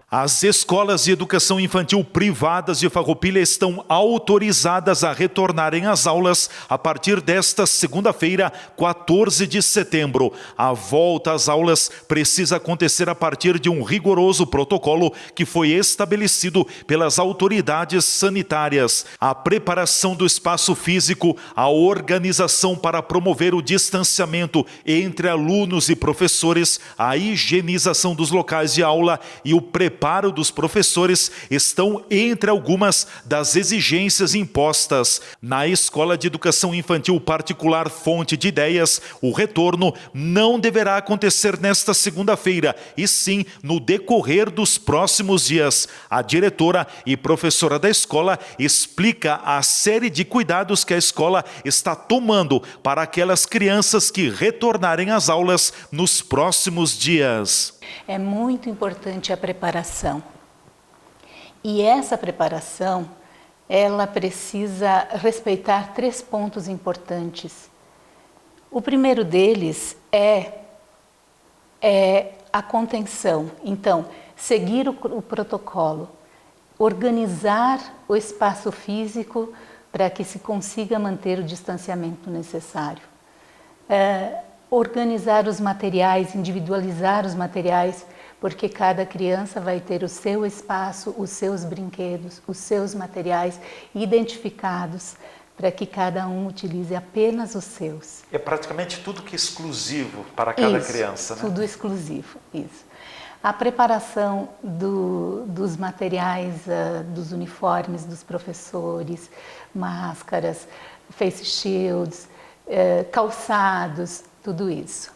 As escolas de educação infantil privadas de Farroupilha estão autorizadas a retornarem às aulas a partir desta segunda-feira, 14 de setembro. A volta às aulas precisa acontecer a partir de um rigoroso protocolo que foi estabelecido pelas autoridades sanitárias. A preparação do espaço físico, a organização para promover o distanciamento entre alunos e professores, a higienização dos locais de aula e o preparo dos professores estão entre algumas das exigências impostas. Na Escola de Educação Infantil Particular Fonte de Ideias, o retorno não deverá acontecer nesta segunda-feira, e sim no decorrer dos próximos dias. A diretora e professora da escola explica a série de cuidados que a escola está tomando para aquelas crianças que retornarem às aulas nos próximos dias. É muito importante a preparação. E essa preparação, ela precisa respeitar 3 pontos importantes. O primeiro deles é a contenção. Então, seguir o protocolo, organizar o espaço físico para que se consiga manter o distanciamento necessário. Organizar os materiais, individualizar os materiais, porque cada criança vai ter o seu espaço, os seus brinquedos, os seus materiais identificados para que cada um utilize apenas os seus. É praticamente tudo que é exclusivo para cada criança, né? Tudo exclusivo, isso. A preparação dos materiais, dos uniformes dos professores, máscaras, face shields, calçados, tudo isso.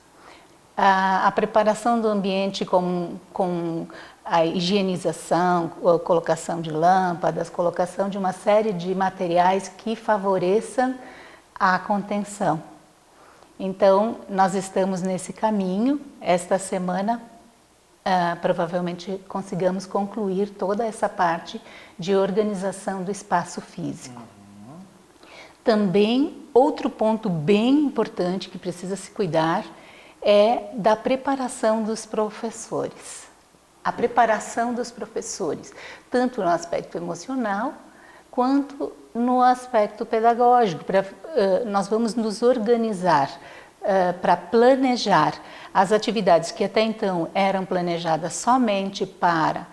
A preparação do ambiente com a higienização, a colocação de lâmpadas, colocação de uma série de materiais que favoreçam a contenção. Então, nós estamos nesse caminho. Esta semana, provavelmente consigamos concluir toda essa parte de organização do espaço físico. Também, outro ponto bem importante que precisa se cuidar é da preparação dos professores. A preparação dos professores, tanto no aspecto emocional quanto no aspecto pedagógico. Nós vamos nos organizar para planejar as atividades que até então eram planejadas somente para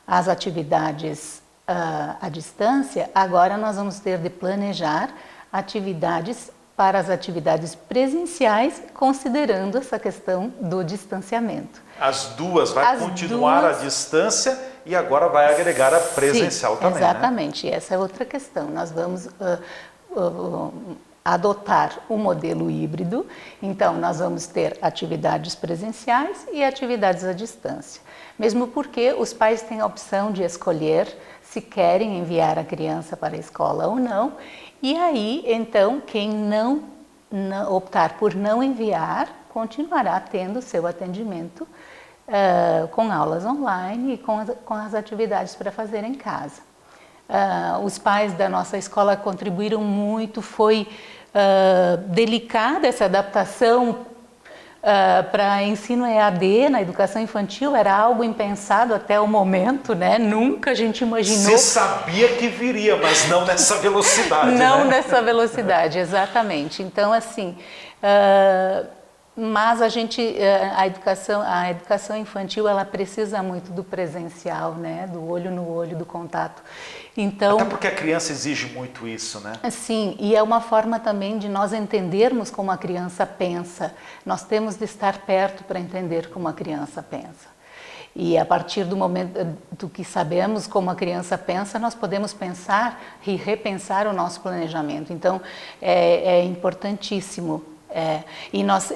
as atividades à distância. Agora nós vamos ter de planejar atividades para as atividades presenciais, considerando essa questão do distanciamento. As duas vai continuar à distância e agora vai agregar a presencial também, exatamente. Né? Essa é outra questão. Nós vamos adotar o modelo híbrido, então nós vamos ter atividades presenciais e atividades à distância. Mesmo porque os pais têm a opção de escolher se querem enviar a criança para a escola ou não. E aí, então, quem não optar por não enviar, continuará tendo seu atendimento com aulas online e com as atividades para fazer em casa. Os pais da nossa escola contribuíram muito, foi delicada essa adaptação para ensino EAD na educação infantil, era algo impensado até o momento, né? Nunca a gente imaginou. Você sabia que viria, mas não nessa velocidade, não né? nessa velocidade, exatamente. Então, assim, mas a educação infantil, ela precisa muito do presencial, né? Do olho no olho, do contato. Então, até porque a criança exige muito isso, né? Sim, e é uma forma também de nós entendermos como a criança pensa. Nós temos de estar perto para entender como a criança pensa. E a partir do momento do que sabemos como a criança pensa, nós podemos pensar e repensar o nosso planejamento. Então, é importantíssimo. E nós,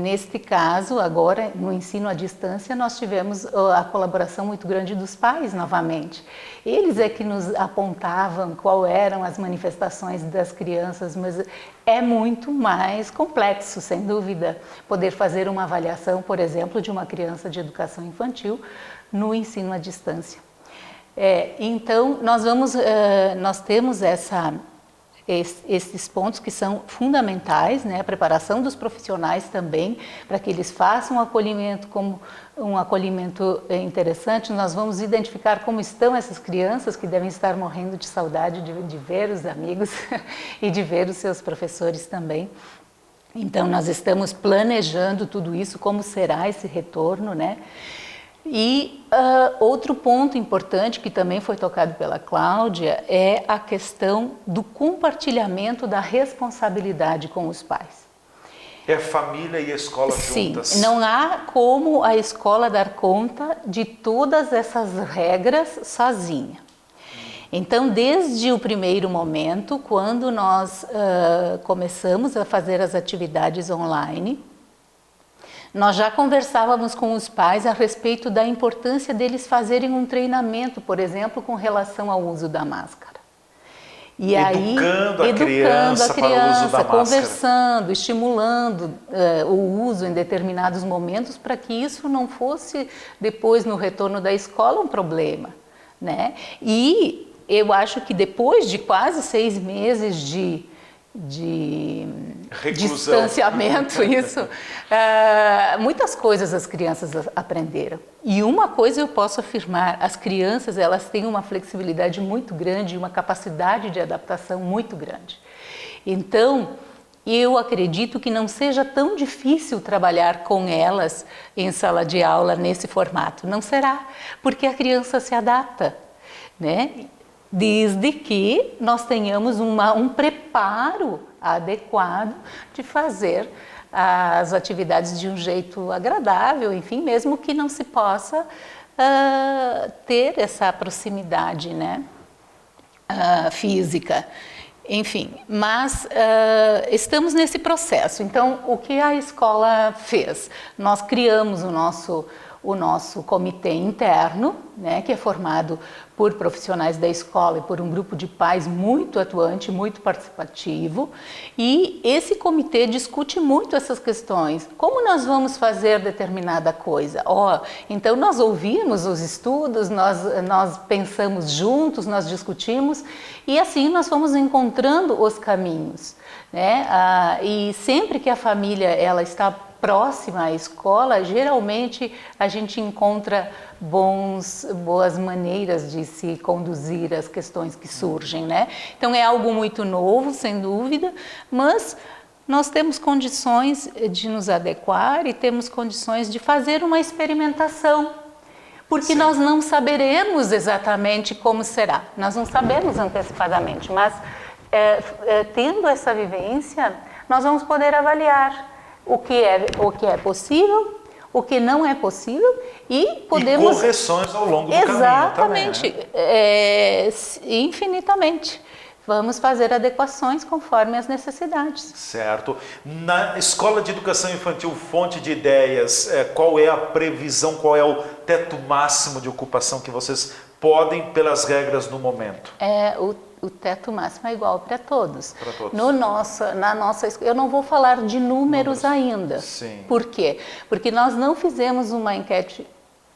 neste caso, agora, no ensino à distância, nós tivemos a colaboração muito grande dos pais, novamente. Eles é que nos apontavam quais eram as manifestações das crianças, mas é muito mais complexo, sem dúvida, poder fazer uma avaliação, por exemplo, de uma criança de educação infantil no ensino à distância. Então, nós temos esses pontos que são fundamentais, né? A preparação dos profissionais também, para que eles façam um acolhimento como um acolhimento interessante. Nós vamos identificar como estão essas crianças que devem estar morrendo de saudade de ver os amigos e de ver os seus professores também. Então, nós estamos planejando tudo isso, como será esse retorno, né? E outro ponto importante que também foi tocado pela Cláudia é a questão do compartilhamento da responsabilidade com os pais. É família e escola juntas. Sim, não há como a escola dar conta de todas essas regras sozinha. Então, desde o primeiro momento, quando nós começamos a fazer as atividades online, nós já conversávamos com os pais a respeito da importância deles fazerem um treinamento, por exemplo, com relação ao uso da máscara. E educando a criança para o uso da máscara. Conversando, estimulando o uso em determinados momentos para que isso não fosse depois no retorno da escola um problema, né? E eu acho que depois de quase 6 meses de distanciamento, muitas coisas as crianças aprenderam. E uma coisa eu posso afirmar, as crianças elas têm uma flexibilidade muito grande, uma capacidade de adaptação muito grande. Então, eu acredito que não seja tão difícil trabalhar com elas em sala de aula nesse formato. Não será, porque a criança se adapta, né? Desde que nós tenhamos um preparo adequado de fazer as atividades de um jeito agradável, enfim, mesmo que não se possa ter essa proximidade, né, física. Enfim, mas estamos nesse processo. Então, o que a escola fez? Nós criamos o nosso comitê interno, né, que é formado por profissionais da escola e por um grupo de pais muito atuante, muito participativo, e esse comitê discute muito essas questões. Como nós vamos fazer determinada coisa? Então nós ouvimos os estudos, nós pensamos juntos, nós discutimos, e assim nós fomos encontrando os caminhos, né? E sempre que a família ela está próxima à escola, geralmente a gente encontra boas maneiras de se conduzir as questões que surgem, né? Então é algo muito novo, sem dúvida, mas nós temos condições de nos adequar e temos condições de fazer uma experimentação, porque Sim. Nós não saberemos exatamente como será, nós não sabemos antecipadamente, mas tendo essa vivência, nós vamos poder avaliar o que é possível, o que não é possível e podemos... E correções ao longo do caminho também, né? Infinitamente. Vamos fazer adequações conforme as necessidades. Certo. Na Escola de Educação Infantil Fonte de Ideias, qual é a previsão, qual é o teto máximo de ocupação que vocês podem pelas regras no momento? O teto máximo é igual para todos. Para todos. Na nossa escola, eu não vou falar de números ainda. Sim. Por quê? Porque nós não fizemos uma enquete.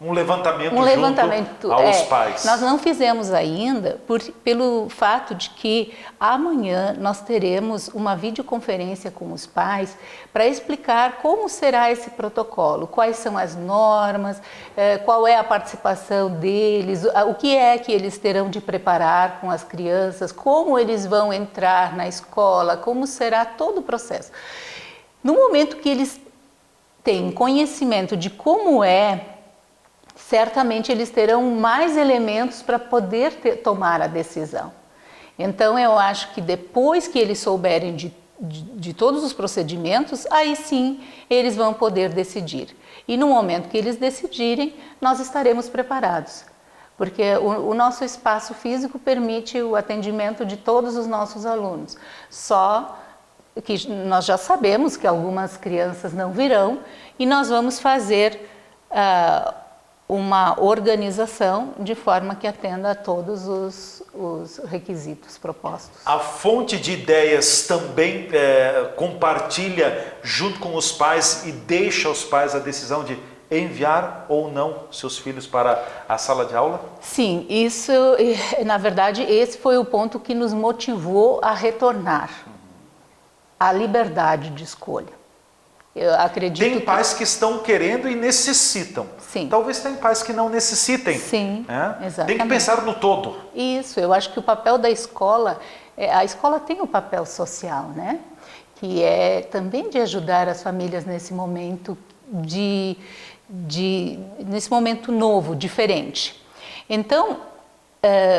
Um levantamento junto aos pais. Nós não fizemos ainda pelo fato de que amanhã nós teremos uma videoconferência com os pais para explicar como será esse protocolo, quais são as normas, qual é a participação deles, o que é que eles terão de preparar com as crianças, como eles vão entrar na escola, como será todo o processo. No momento que eles têm conhecimento de como certamente eles terão mais elementos para poder tomar a decisão. Então, eu acho que depois que eles souberem de todos os procedimentos, aí sim eles vão poder decidir. E no momento que eles decidirem, nós estaremos preparados. Porque o nosso espaço físico permite o atendimento de todos os nossos alunos. Só que nós já sabemos que algumas crianças não virão e nós vamos fazer uma organização de forma que atenda a todos os requisitos propostos. A Fonte de Ideias também compartilha junto com os pais e deixa aos pais a decisão de enviar ou não seus filhos para a sala de aula? Sim, isso, na verdade, esse foi o ponto que nos motivou a retornar. A liberdade de escolha. Eu acredito Tem pais que estão querendo e necessitam. Sim. Talvez tem pais que não necessitem. Sim, exatamente. Tem que pensar no todo. Isso, eu acho que o papel da escola, a escola tem o papel social, né? Que é também de ajudar as famílias nesse momento nesse momento novo, diferente. Então,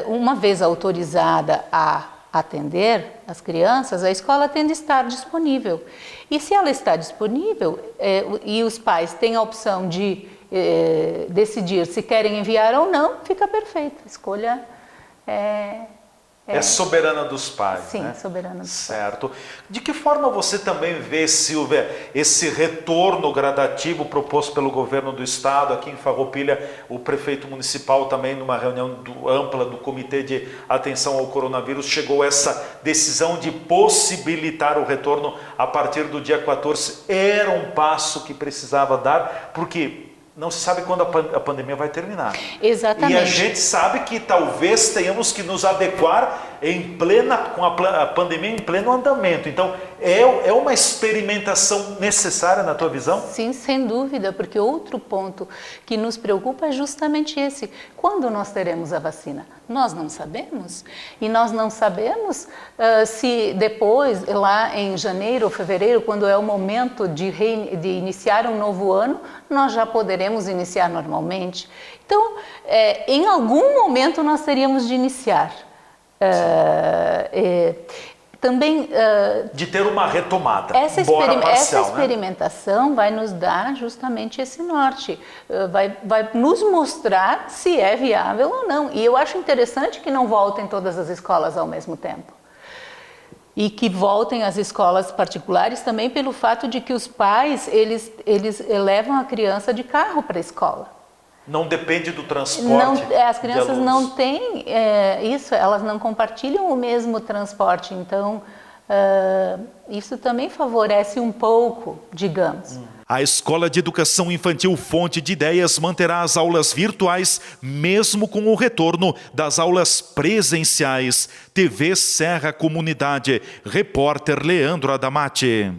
uma vez autorizada a atender as crianças, a escola tem de estar disponível. E se ela está disponível e os pais têm a opção de decidir se querem enviar ou não, fica perfeito. A escolha é soberana dos pais. Sim, né? soberana dos Certo. De que forma você também vê, Silvia, esse retorno gradativo proposto pelo governo do estado? Aqui em Farroupilha, o prefeito municipal também, numa reunião ampla do Comitê de Atenção ao Coronavírus, chegou a essa decisão de possibilitar o retorno a partir do dia 14. Era um passo que precisava dar, porque não se sabe quando a pandemia vai terminar. Exatamente. E a gente sabe que talvez tenhamos que nos adequar com a pandemia em pleno andamento. Então, é uma experimentação necessária na tua visão? Sim, sem dúvida, porque outro ponto que nos preocupa é justamente esse. Quando nós teremos a vacina? Nós não sabemos. E nós não sabemos se depois, lá em janeiro ou fevereiro, quando é o momento de iniciar um novo ano, nós já poderemos iniciar normalmente. Então, em algum momento nós teríamos de iniciar. Também de ter uma retomada, essa parcial, experimentação vai nos dar justamente esse norte, vai nos mostrar se é viável ou não. E eu acho interessante que não voltem todas as escolas ao mesmo tempo. E que voltem as escolas particulares também pelo fato de que os pais, eles levam a criança de carro para a escola. Não depende do transporte. As crianças não têm isso, elas não compartilham o mesmo transporte, então isso também favorece um pouco, digamos. A Escola de Educação Infantil Fonte de Ideias manterá as aulas virtuais, mesmo com o retorno das aulas presenciais. TV Serra Comunidade, repórter Leandro Adamati.